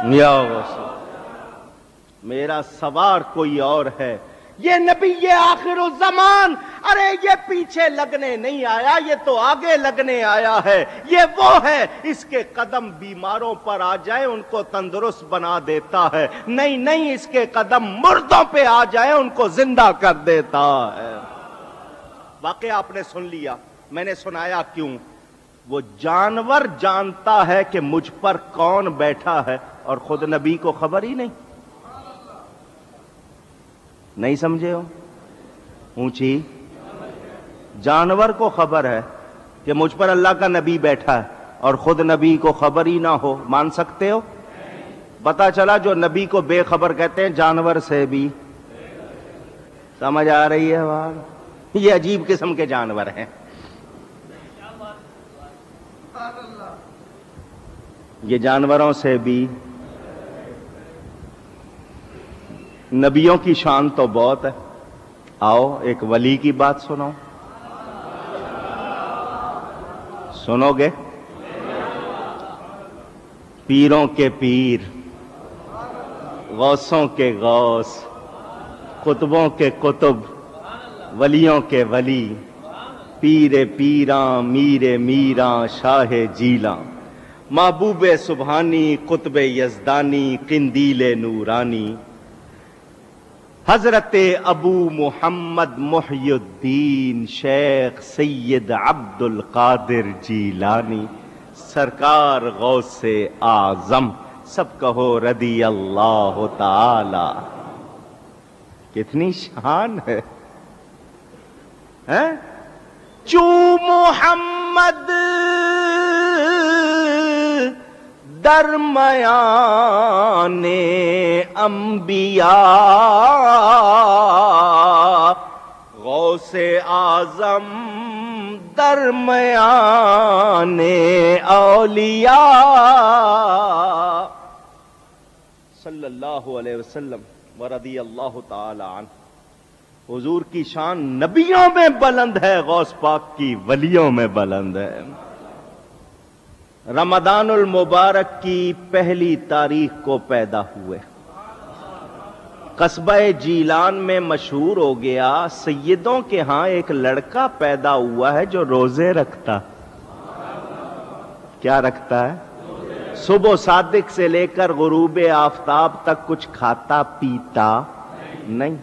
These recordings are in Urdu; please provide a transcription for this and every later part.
یا غوث میرا سوار کوئی اور ہے، یہ نبی یہ آخر الزمان، ارے یہ پیچھے لگنے نہیں آیا، یہ تو آگے لگنے آیا ہے، یہ وہ ہے اس کے قدم بیماروں پر آ جائے ان کو تندرست بنا دیتا ہے، نہیں نہیں اس کے قدم مردوں پہ آ جائے ان کو زندہ کر دیتا ہے۔ واقعہ آپ نے سن لیا، میں نے سنایا کیوں؟ وہ جانور جانتا ہے کہ مجھ پر کون بیٹھا ہے اور خود نبی کو خبر ہی نہیں سمجھے ہو؟ اونچی جانور کو خبر ہے کہ مجھ پر اللہ کا نبی بیٹھا ہے اور خود نبی کو خبر ہی نہ ہو، مان سکتے ہو؟ پتا چلا جو نبی کو بے خبر کہتے ہیں جانور سے بھی سمجھ آ رہی ہے بات؟ یہ عجیب قسم کے جانور ہیں، یہ جانوروں سے بھی۔ نبیوں کی شان تو بہت ہے، آؤ ایک ولی کی بات سنو، سنو گے؟ پیروں کے پیر، غوثوں کے غوث، قطبوں کے قطب، ولیوں کے ولی، پیر پیراں میر میراں شاہ جیلاں، محبوب سبحانی قطب یزدانی قندیل نورانی، حضرت ابو محمد محی الدین شیخ سید عبد القادر جیلانی، سرکار غوث اعظم، سب کہو رضی اللہ تعالی۔ کتنی شان ہے، چو محمد درمیان انبیاء، غوث اعظم درمیان اولیاء، صلی اللہ علیہ وسلم ورضی اللہ تعالی عنہ۔ حضور کی شان نبیوں میں بلند ہے، غوث پاک کی ولیوں میں بلند ہے۔ رمضان المبارک کی پہلی تاریخ کو پیدا ہوئے، قصبہ جیلان میں مشہور ہو گیا، سیدوں کے ہاں ایک لڑکا پیدا ہوا ہے جو روزے رکھتا۔ کیا رکھتا ہے؟ صبح صادق سے لے کر غروب آفتاب تک کچھ کھاتا پیتا نہیں۔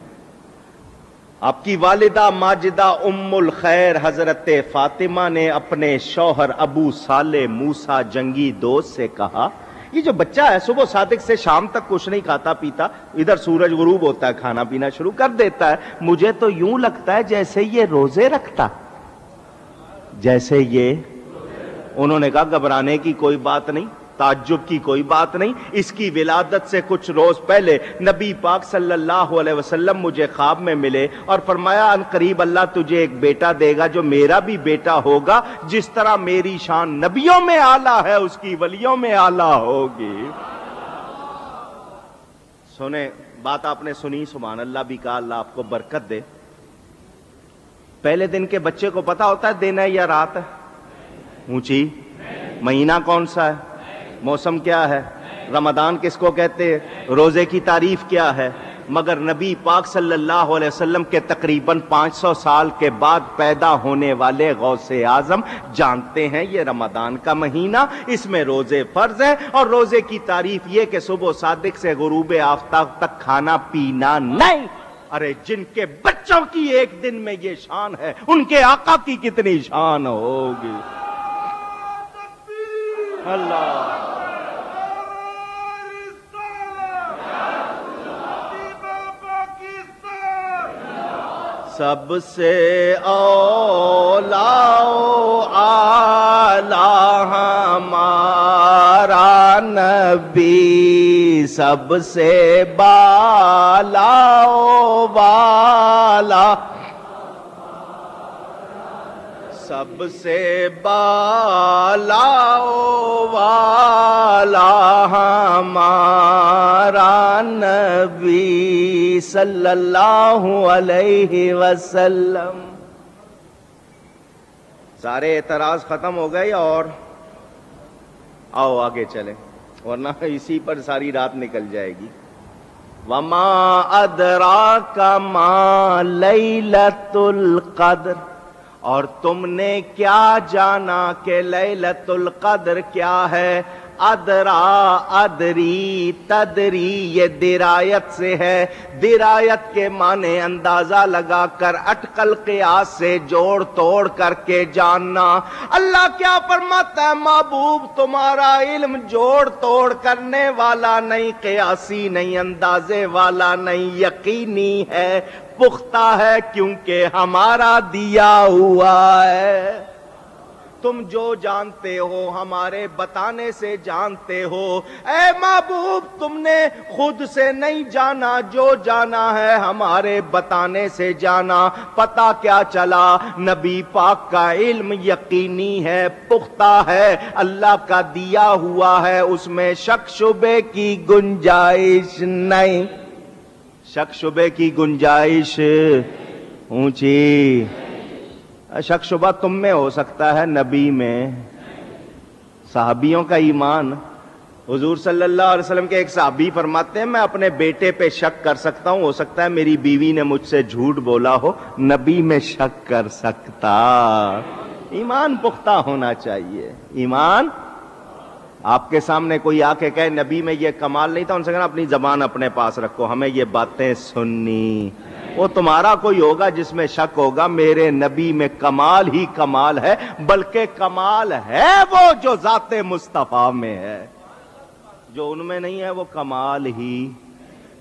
آپ کی والدہ ماجدہ ام الخیر حضرت فاطمہ نے اپنے شوہر ابو صالح موسیٰ جنگی دوست سے کہا، یہ جو بچہ ہے صبح صادق سے شام تک کچھ نہیں کھاتا پیتا، ادھر سورج غروب ہوتا ہے کھانا پینا شروع کر دیتا ہے، مجھے تو یوں لگتا ہے جیسے یہ روزے رکھتا، جیسے یہ۔ انہوں نے کہا گھبرانے کی کوئی بات نہیں، تعجب کی کوئی بات نہیں، اس کی ولادت سے کچھ روز پہلے نبی پاک صلی اللہ علیہ وسلم مجھے خواب میں ملے اور فرمایا ان قریب اللہ تجھے ایک بیٹا دے گا جو میرا بھی بیٹا ہوگا، جس طرح میری شان نبیوں میں اعلیٰ ہے اس کی ولیوں میں اعلیٰ ہوگی۔ سنیں بات آپ نے سنی، سبحان اللہ بھی کہا، اللہ آپ کو برکت دے۔ پہلے دن کے بچے کو پتا ہوتا ہے دن ہے یا رات ہے؟ اونچی مہینہ کون سا ہے؟ موسم کیا ہے؟ رمضان کس کو کہتے ہیں؟ روزے کی تعریف کیا ہے؟ مگر نبی پاک صلی اللہ علیہ وسلم کے تقریباً 500 سال کے بعد پیدا ہونے والے غوث اعظم جانتے ہیں یہ رمضان کا مہینہ، اس میں روزے فرض ہیں، اور روزے کی تعریف یہ کہ صبح صادق سے غروب آفتاب تک کھانا پینا نہیں۔ ارے جن کے بچوں کی ایک دن میں یہ شان ہے، ان کے آقا کی کتنی شان ہوگی؟ اللہ سب سے اولا اعلی ہمارا نبی، سب سے بالا والا، سب سے بالا والا ہمارا نبی صلی اللہ علیہ وسلم۔ سارے اعتراض ختم ہو گئے اور آؤ آگے چلیں۔ ورنہ اسی پر ساری رات نکل جائے گی. وما ادراک ما لیلۃ القدر، اور تم نے کیا جانا کہ لیلۃ القدر کیا ہے. ادرا، ادری، تدری، یہ درایت سے ہے. درایت کے معنی اندازہ لگا کر، اٹکل قیاس سے جوڑ توڑ کر کے جاننا. اللہ کیا فرماتا ہے؟ محبوب تمہارا علم جوڑ توڑ کرنے والا نہیں، قیاسی نہیں، اندازے والا نہیں، یقینی ہے، پختہ ہے، کیونکہ ہمارا دیا ہوا ہے. تم جو جانتے ہو ہمارے بتانے سے جانتے ہو. اے محبوب تم نے خود سے نہیں جانا، جو جانا ہے ہمارے بتانے سے جانا. پتہ کیا چلا؟ نبی پاک کا علم یقینی ہے، پختہ ہے، اللہ کا دیا ہوا ہے، اس میں شک شبے کی گنجائش نہیں. شک شبے کی گنجائش اونچی. شک شبہ تم میں ہو سکتا ہے، نبی میں. صحابیوں کا ایمان. حضور صلی اللہ علیہ وسلم کے ایک صحابی فرماتے ہیں میں اپنے بیٹے پہ شک کر سکتا ہوں، ہو سکتا ہے میری بیوی نے مجھ سے جھوٹ بولا ہو، نبی میں شک کر سکتا. ایمان پختہ ہونا چاہیے. ایمان. آپ کے سامنے کوئی آ کے کہے نبی میں یہ کمال نہیں تھا، ان سے کہنا اپنی زبان اپنے پاس رکھو، ہمیں یہ باتیں سننی. وہ تمہارا کوئی ہوگا جس میں شک ہوگا. میرے نبی میں کمال ہی کمال ہے، بلکہ کمال ہے وہ جو ذات مصطفیٰ میں ہے. جو ان میں نہیں ہے وہ کمال ہی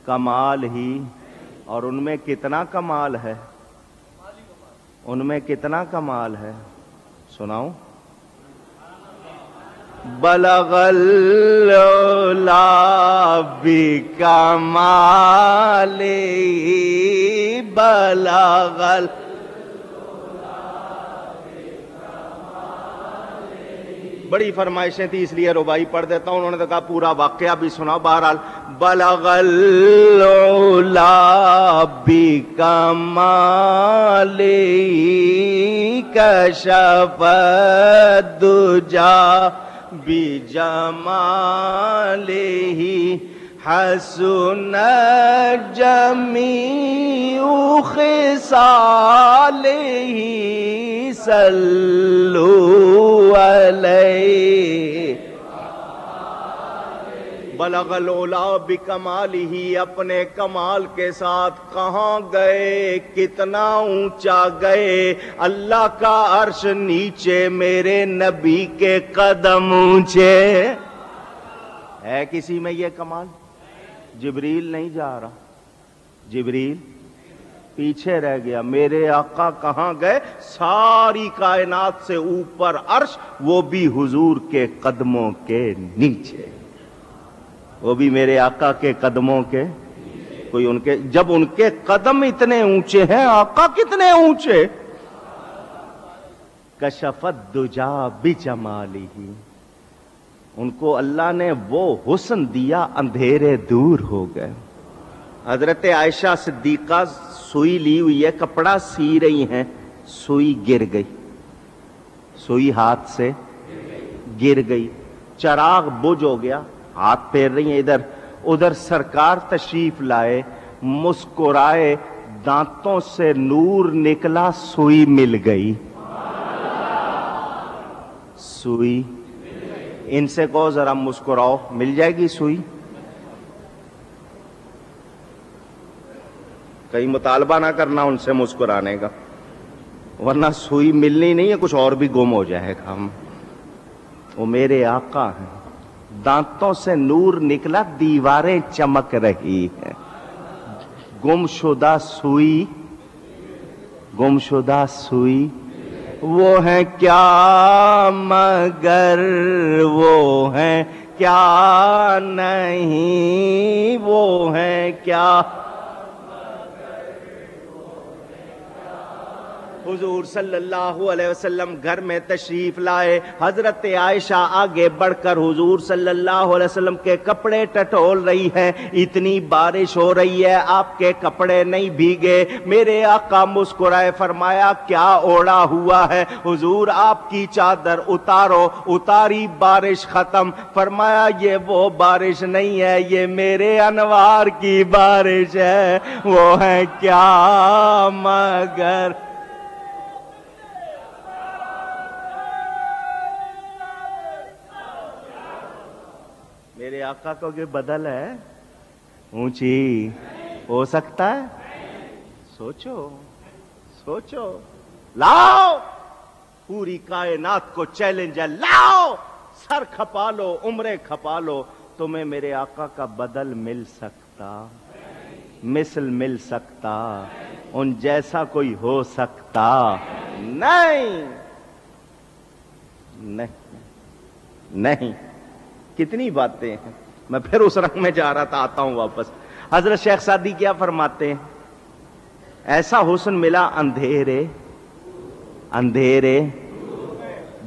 کمال ہی. اور ان میں کتنا کمال ہے؟ ان میں کتنا کمال ہے سناؤں؟ بلغ العلا بکمالہ، بلغ بڑی فرمائشیں تھی اس لیے ربائی پڑھ دیتا ہوں. انہوں نے تو کہا پورا واقعہ بھی سنا. بہرحال بلغ العلا بکمالہ، کشف الدجا بجمالہ، حسن جمیع خصالہ، صلو علیہ. بلغ العلا بکمالہ، اپنے کمال کے ساتھ کہاں گئے؟ کتنا اونچا گئے؟ اللہ کا عرش نیچے، میرے نبی کے قدم اونچے. ہے کسی میں یہ کمال؟ جبریل نہیں جا رہا، جبریل پیچھے رہ گیا. میرے آقا کہاں گئے؟ ساری کائنات سے اوپر عرش، وہ بھی حضور کے قدموں کے نیچے. وہ بھی میرے آقا کے قدموں کے. کوئی ان کے، جب ان کے قدم اتنے اونچے ہیں، آقا کتنے اونچے. کشف الدجا بجمالہ، ان کو اللہ نے وہ حسن دیا اندھیرے دور ہو گئے. حضرت عائشہ صدیقہ سوئی لی ہوئی ہے، کپڑا سی رہی ہیں، سوئی گر گئی، سوئی ہاتھ سے گر گئی. چراغ بجھ ہو گیا، ہاتھ پھیر رہی ہیں ادھر ادھر. سرکار تشریف لائے، مسکرائے، دانتوں سے نور نکلا، سوئی مل گئی. سوئی. ان سے کہو ذرا مسکراؤ، مل جائے گی سوئی. کہیں مطالبہ نہ کرنا ان سے مسکرانے کا، ورنہ سوئی ملنی نہیں ہے، کچھ اور بھی گم ہو جائے گا. وہ میرے آقا ہیں. دانتوں سے نور نکلا، دیواریں چمک رہی ہیں. گم شدہ سوئی، گم شدہ سوئی. وہ ہیں کیا مگر وہ ہیں کیا نہیں، وہ ہیں کیا. حضور صلی اللہ علیہ وسلم گھر میں تشریف لائے. حضرت عائشہ آگے بڑھ کر حضور صلی اللہ علیہ وسلم کے کپڑے ٹٹول رہی ہیں. اتنی بارش ہو رہی ہے آپ کے کپڑے نہیں بھیگے. میرے آقا مسکرائے, فرمایا کیا اوڑا ہوا ہے؟ حضور آپ کی چادر اتارو. اتاری, بارش ختم. فرمایا یہ وہ بارش نہیں ہے, یہ میرے انوار کی بارش ہے. وہ ہے کیا مگر میرے آقا کو کہ بدل ہے اونچی ہو سکتا ہے؟ سوچو سوچو. لاؤ, پوری کائنات کو چیلنج ہے, لاؤ, سر کھپا لو, عمریں کھپا لو, تمہیں میرے آقا کا بدل مل سکتا, مثل مل سکتا, ان جیسا کوئی ہو سکتا؟ نہیں نہیں نہیں. کتنی باتیں ہیں, میں پھر اس رنگ میں جا رہا تھا, آتا ہوں واپس. حضرت شیخ سعدی کیا فرماتے ہیں؟ ایسا حسن ملا اندھیرے اندھیرے.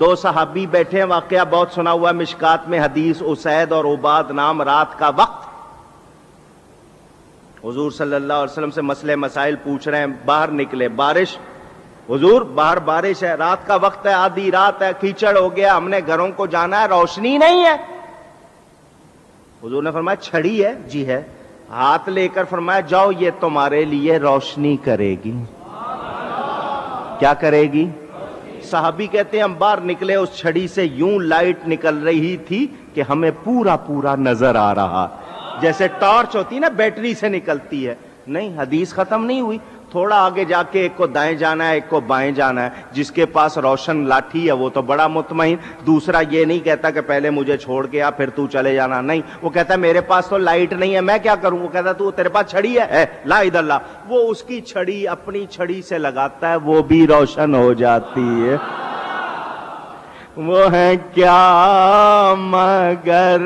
دو صحابی بیٹھے ہیں, واقعہ بہت سنا ہوا ہے مشکات میں حدیث, اسید اور عباد نام. رات کا وقت, حضور صلی اللہ علیہ وسلم سے مسئلے مسائل پوچھ رہے ہیں. باہر نکلے, بارش, حضور باہر بارش ہے, رات کا وقت ہے, آدھی رات ہے, کیچڑ ہو گیا, ہم نے گھروں کو جانا ہے, روشنی نہیں ہے. حضور نے فرمایا چھڑی ہے؟ جی ہے. ہاتھ لے کر فرمایا جاؤ, یہ تمہارے لیے روشنی کرے گی. کیا کرے گی؟ صحابی کہتے ہیں ہم باہر نکلے, اس چھڑی سے یوں لائٹ نکل رہی تھی کہ ہمیں پورا پورا نظر آ رہا, جیسے ٹارچ ہوتی نا بیٹری سے نکلتی ہے. نہیں, حدیث ختم نہیں ہوئی. تھوڑا آگے جا کے ایک کو دائیں جانا ہے, ایک کو بائیں جانا ہے. جس کے پاس روشن لاٹھی ہے وہ تو بڑا مطمئن. دوسرا یہ نہیں کہتا کہ پہلے مجھے چھوڑ کے آ پھر تو چلے جانا, نہیں, وہ کہتا ہے میرے پاس تو لائٹ نہیں ہے, میں کیا کروں؟ وہ کہتا ہے تو تیرے پاس چھڑی ہے, لا الہ الا اللہ. وہ اس کی چھڑی اپنی چھڑی سے لگاتا ہے, وہ بھی روشن ہو جاتی ہے. وہ ہیں کیا مگر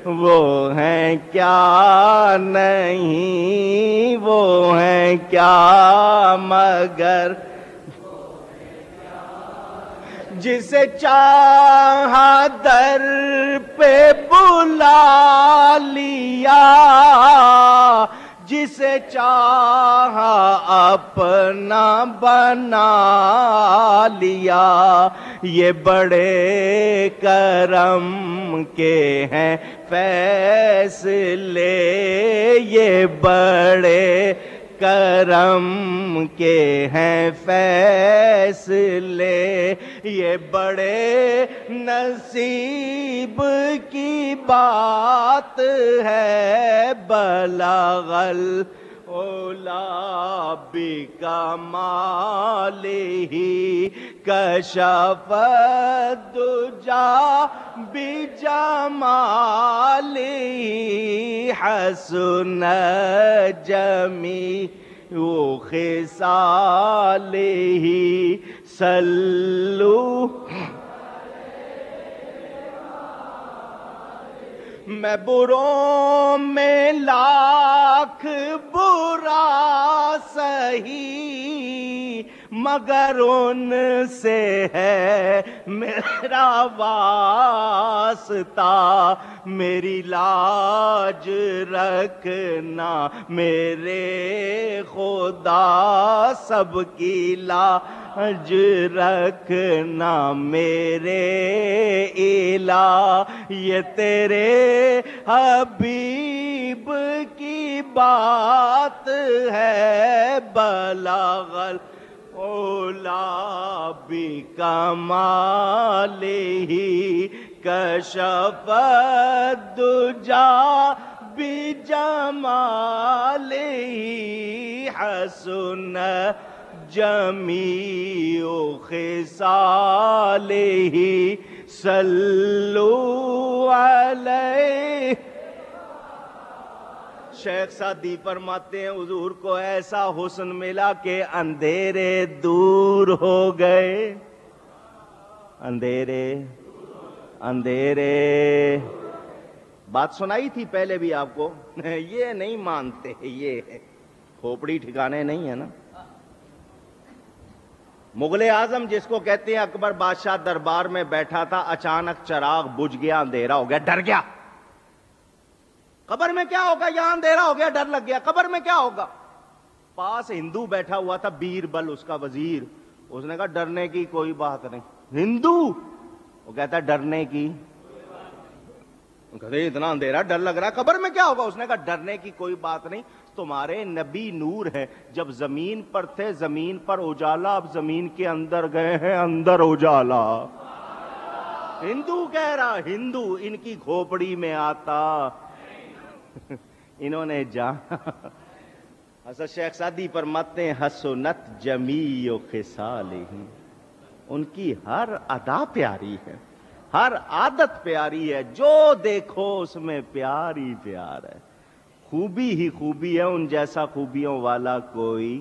وہ ہیں کیا نہیں, وہ ہیں کیا مگر جسے چاہا در پہ بلا لیا, جسے چاہا اپنا بنا لیا. یہ بڑے کرم کے ہیں فیصلے, یہ بڑے کرم کے ہیں فیصلے, یہ بڑے نصیب کی بات ہے. بلغل اولا بکمالہ کشف الدجا بجمالہ حسن جمیع خصالہ صلو. میں بروں میں لاکھ برا سہی, مگر ان سے ہے میرا واسطہ. میری لاج رکھنا میرے خدا, سب کی لاج رکھنا میرے الہ. یہ تیرے حبیب کی بات ہے. بلغل اولا بکمالہ کشف الدجا بجمالہ حسن جمیع خصالہ صلو علیہ. شیخ سعدی فرماتے ہیں حضور کو ایسا حسن ملا کہ اندھیرے دور ہو گئے. اندھیرے اندھیرے بات سنائی تھی پہلے بھی آپ کو. یہ نہیں مانتے, یہ کھوپڑی ٹھکانے نہیں ہے نا. مغل اعظم جس کو کہتے ہیں اکبر بادشاہ دربار میں بیٹھا تھا، اچانک چراغ بجھ گیا، اندھیرا ہو گیا، ڈر گیا۔ قبر میں کیا ہوگا؟ یہاں اندھیرا ہو گیا، ڈر لگ گیا، قبر میں کیا ہوگا؟ پاس ہندو بیٹھا ہوا تھا، بیربل اس کا وزیر، اس نے کہا ڈرنے کی کوئی بات نہیں۔ ہندو وہ کہتا ہے ڈرنے کی، کہتے اتنا اندھیرا ڈر لگ رہا ہے، قبر میں کیا ہوگا؟ اس نے کہا ڈرنے کی کوئی بات نہیں، تمہارے نبی نور ہے، جب زمین پر تھے زمین پر اجالا، اب زمین کے اندر گئے ہیں اندر اجالا۔ ہندو کہہ رہا، ہندو ان کی کھوپڑی میں آتا انہوں نے جانا۔ حضرت شیخ سعدی فرماتے ہیں حسنت جمیع خصالہ، ان کی ہر ادا پیاری ہے، ہر عادت پیاری ہے، جو دیکھو اس میں پیار ہی پیار ہے، خوبی ہی خوبی ہے، ان جیسا خوبیوں والا کوئی۔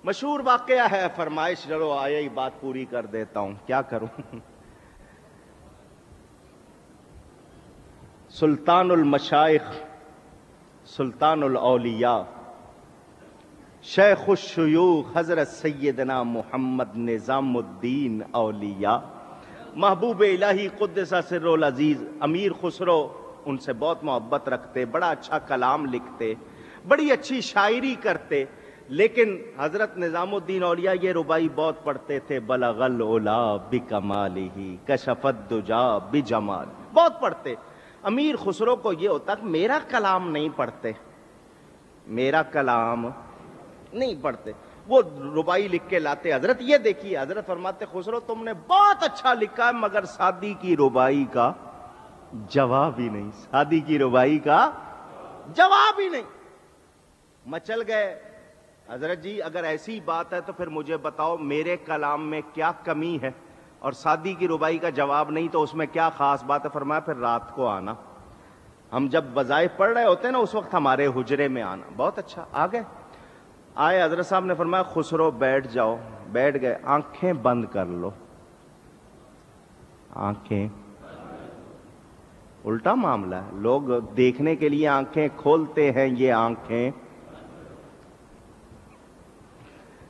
مشہور واقعہ ہے، فرمائش چلو آیا ہی بات پوری کر دیتا ہوں، کیا کروں۔ سلطان المشائخ، سلطان الاولیاء، شیخ الشیوخ حضرت سیدنا محمد نظام الدین اولیاء، محبوب الہی قدس سرہ العزیز امیر خسرو ان سے بہت محبت رکھتے، بڑا اچھا کلام لکھتے، بڑی اچھی شاعری کرتے، لیکن حضرت نظام الدین اولیاء یہ ربائی بہت پڑھتے تھے، بلغ العلا بکمالہ کشف الدجا بجمال، بہت پڑھتے۔ امیر خسرو کو یہ ہوتا کہ میرا کلام نہیں پڑھتے، میرا کلام نہیں پڑھتے، وہ ربائی لکھ کے لاتے، حضرت یہ دیکھیے، حضرت فرماتے خسرو تم نے بہت اچھا لکھا ہے مگر سعدی کی ربائی کا جواب ہی نہیں، سعدی کی ربائی کا جواب ہی نہیں۔ مچل گئے، حضرت جی اگر ایسی بات ہے تو پھر مجھے بتاؤ میرے کلام میں کیا کمی ہے، اور سعدی کی ربائی کا جواب نہیں تو اس میں کیا خاص بات ہے؟ فرمایا پھر رات کو آنا، ہم جب وظائف پڑھ رہے ہوتے ہیں نا اس وقت ہمارے حجرے میں آنا۔ بہت اچھا، آ گئے، آئے، حضرت صاحب نے فرمایا خسرو بیٹھ جاؤ، بیٹھ گئے، آنکھیں بند کر لو، آنکھیں، الٹا معاملہ ہے، لوگ دیکھنے کے لیے آنکھیں کھولتے ہیں، یہ آنکھیں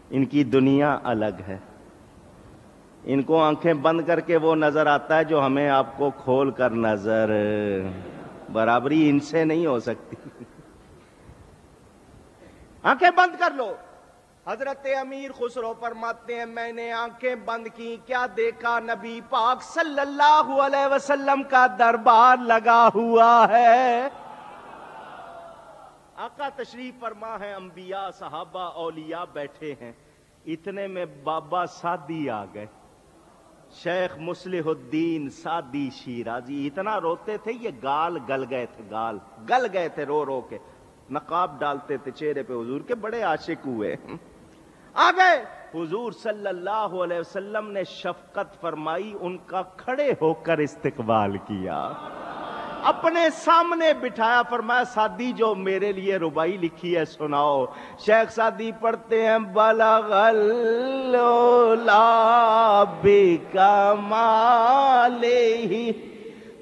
ان کی دنیا الگ ہے، ان کو آنکھیں بند کر کے وہ نظر آتا ہے جو ہمیں آپ کو کھول کر نظر، برابری ان سے نہیں ہو سکتی۔ آنکھیں بند کر لو۔ حضرت امیر خسرو فرماتے ہیں میں نے آنکھیں بند کی، کیا دیکھا؟ نبی پاک صلی اللہ علیہ وسلم کا دربار لگا ہوا ہے، آقا تشریف فرما ہے، انبیاء صحابہ اولیاء بیٹھے ہیں، اتنے میں بابا سعدی آ گئے، شیخ مصلح الدین سعدی شیرازی، اتنا روتے تھے یہ گال گل گئے تھے، گال گل گئے تھے رو رو کے، نقاب ڈالتے تھے چہرے پہ، حضور کے بڑے عاشق ہوئے، آ گئے۔ حضور صلی اللہ علیہ وسلم نے شفقت فرمائی، ان کا کھڑے ہو کر استقبال کیا، اپنے سامنے بٹھایا، فرمایا سعدی جو میرے لیے ربائی لکھی ہے سناؤ۔ شیخ سعدی پڑھتے ہیں بلغ العلا بکمالہ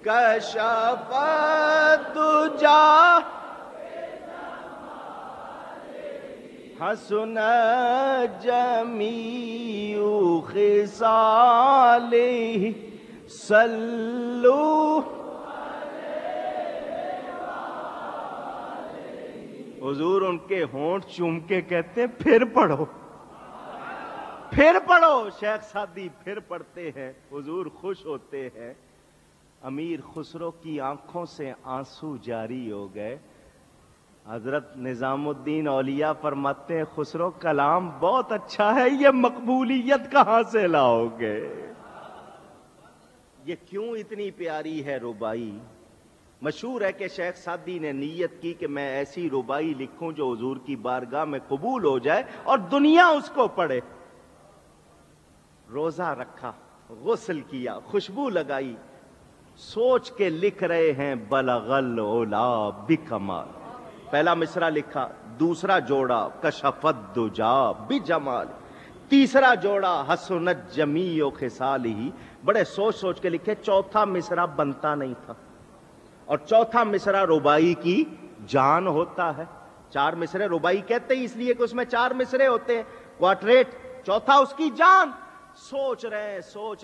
کشف الدجا حسن جمیع خصالہ صلو۔ حضور ان کے ہونٹ چوم کے کہتے ہیں پھر پڑھو، پھر پڑھو۔ شیخ سعدی پھر پڑھتے ہیں، حضور خوش ہوتے ہیں، امیر خسرو کی آنکھوں سے آنسو جاری ہو گئے۔ حضرت نظام الدین اولیاء فرماتے ہیں خسرو کلام بہت اچھا ہے، یہ مقبولیت کہاں سے لاؤ گے؟ یہ کیوں اتنی پیاری ہے ربائی؟ مشہور ہے کہ شیخ سعدی نے نیت کی کہ میں ایسی ربائی لکھوں جو حضور کی بارگاہ میں قبول ہو جائے اور دنیا اس کو پڑھے۔ روزہ رکھا، غسل کیا، خوشبو لگائی، سوچ کے لکھ رہے ہیں بلغ العلا بکمال، پہلا مصرع لکھا، دوسرا جوڑا کشف الدجا بجمال، تیسرا جوڑا حسنت جمیع خصالہ، بڑے سوچ سوچ کے لکھے، چوتھا مصرع بنتا نہیں تھا، اور چوتھا مصرع ربائی کی جان ہوتا ہے۔ چار مصرے ربائی کہتے ہیں اس لیے کہ اس میں چار مصرے ہوتے ہیں، کوارٹریٹ چوتھا اس کی جان. سوچ رہے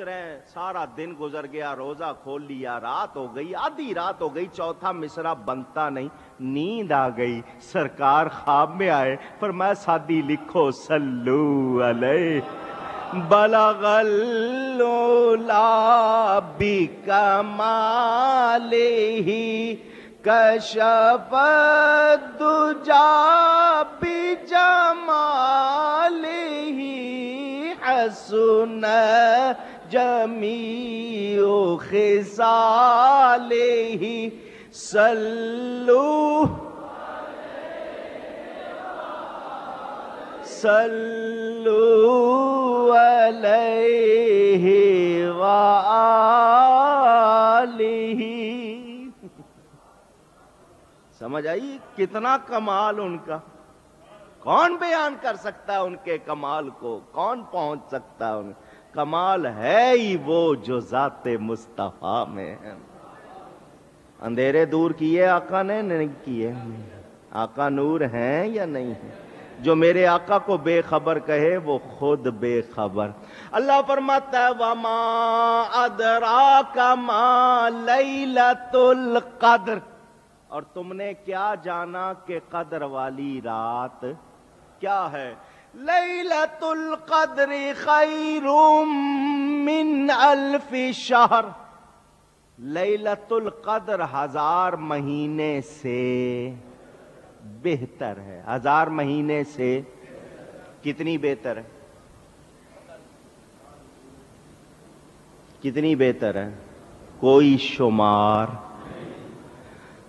ہیں, سارا دن گزر گیا, روزہ کھول لیا, رات ہو گئی, آدھی رات ہو گئی, چوتھا مصرع بنتا نہیں, نیند آ گئی. سرکار خواب میں آئے, فرمایا سادی لکھو صلو علیہ. بلغ العلا بکمالہ کشف الدجا بجمالہ حسن جمیع خصالہ صلو علیہ وآلہ. سمجھ آئی کتنا کمال ان کا؟ کون بیان کر سکتا ہے ان کے کمال کو؟ کون پہنچ سکتا ہے ان کمال ہے ہی وہ جو ذات مصطفیٰ میں ہے. اندھیرے دور کیے آقا نے نہیں کیے؟ آقا نور ہیں یا نہیں ہیں؟ جو میرے آقا کو بے خبر کہے وہ خود بے خبر. اللہ فرماتا ہے وما ادراک ما لیلۃ القدر. اور تم نے کیا جانا کہ قدر والی رات کیا ہے؟ لیلۃ القدر خیر من الف شہر. لیلۃ القدر 1000 مہینے سے بہتر ہے. 1000 مہینے سے کتنی بہتر ہے؟ کتنی بہتر ہے؟ کوئی شمار.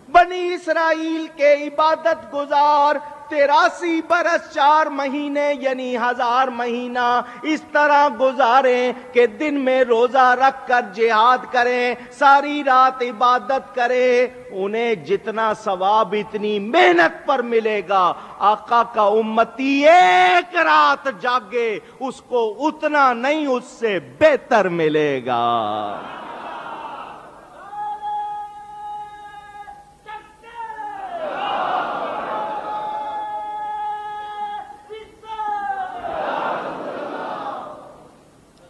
بنی اسرائیل کے عبادت گزار 83 برس 4 مہینے یعنی 1000 مہینہ اس طرح گزاریں کہ دن میں روزہ رکھ کر جہاد کریں, ساری رات عبادت کریں. انہیں جتنا ثواب اتنی محنت پر ملے گا. آقا کا امتی ایک رات جاگے اس کو اتنا نہیں, اس سے بہتر ملے گا.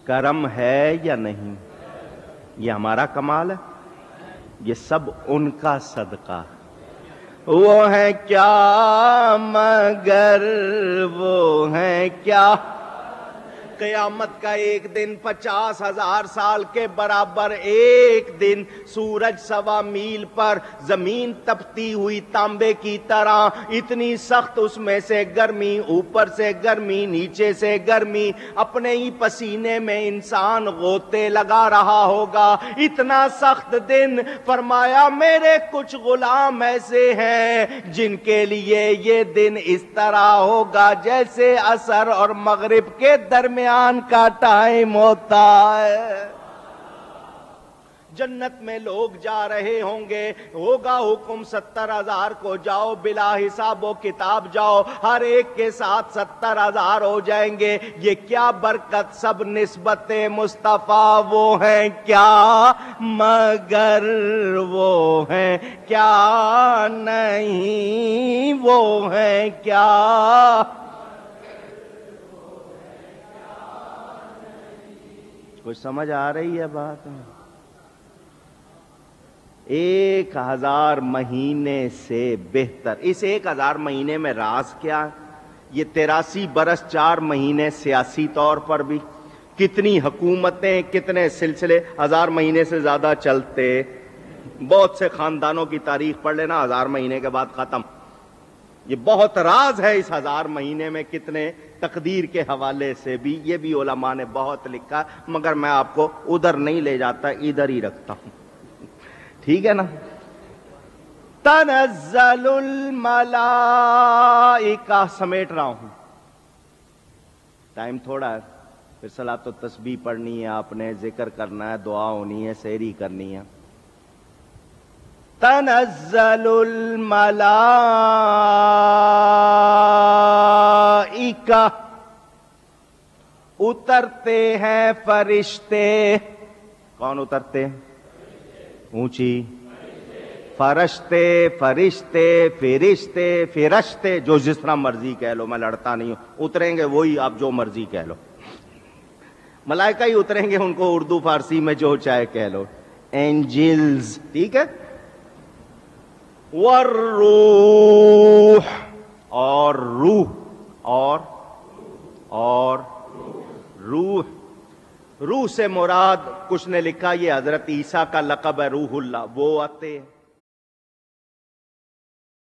کرم ہے یا نہیں؟ یہ ہمارا کمال ہے, یہ سب ان کا صدقہ. وہ ہے کیا مگر وہ ہے کیا. قیامت کا ایک دن 50,000 سال کے برابر. ایک دن سورج 1.25 میل پر, زمین تپتی ہوئی تانبے کی طرح, اتنی سخت, اس میں سے گرمی, اوپر سے گرمی, نیچے سے گرمی. اپنے ہی پسینے میں انسان غوطے لگا رہا ہوگا. اتنا سخت دن. فرمایا میرے کچھ غلام ایسے ہیں جن کے لیے یہ دن اس طرح ہوگا جیسے عصر اور مغرب کے درمیان کا ٹائم ہوتا ہے. جنت میں لوگ جا رہے ہوں گے, ہوگا حکم 70,000 کو جاؤ, بلا حساب و کتاب جاؤ, ہر ایک کے ساتھ 70,000 ہو جائیں گے. یہ کیا برکت, سب نسبت مصطفیٰ. وہ ہیں کیا مگر وہ ہیں کیا نہیں, وہ ہیں کیا. کچھ سمجھ آ رہی ہے بات؟ 1000 مہینے سے بہتر. اس 1000 مہینے میں راز کیا؟ یہ 83 برس 4 مہینے سیاسی طور پر بھی, کتنی حکومتیں, کتنے سلسلے 1000 مہینے سے زیادہ چلتے. بہت سے خاندانوں کی تاریخ پڑھ لینا, 1000 مہینے کے بعد ختم. یہ بہت راز ہے اس 1000 مہینے میں. کتنے تقدیر کے حوالے سے بھی, یہ بھی علماء نے بہت لکھا, مگر میں آپ کو ادھر نہیں لے جاتا, ادھر ہی رکھتا ہوں. ٹھیک ہے نا؟ تنزل الملائکہ, سمیٹ رہا ہوں, ٹائم تھوڑا ہے. پھر صلاۃ و تسبیح پڑھنی ہے آپ نے, ذکر کرنا ہے, دعا ہونی ہے, سحری کرنی ہے. تنزل الملائکہ, اترتے ہیں فرشتے. کون اترتے ہیں؟ اونچی. فرشتے, فرشتے, فرشتے, فرشتے, جو جس طرح مرضی کہہ لو, میں لڑتا نہیں ہوں. اتریں گے وہی, آپ جو مرضی کہہ لو. ملائکہ ہی اتریں گے، ان کو اردو فارسی میں جو چاہے کہہ لو، اینجلز، ٹھیک ہے. والروح، اور روح، اور روح. روح سے مراد کچھ نے لکھا یہ حضرت عیسیٰ کا لقب ہے روح اللہ، وہ آتے ہیں.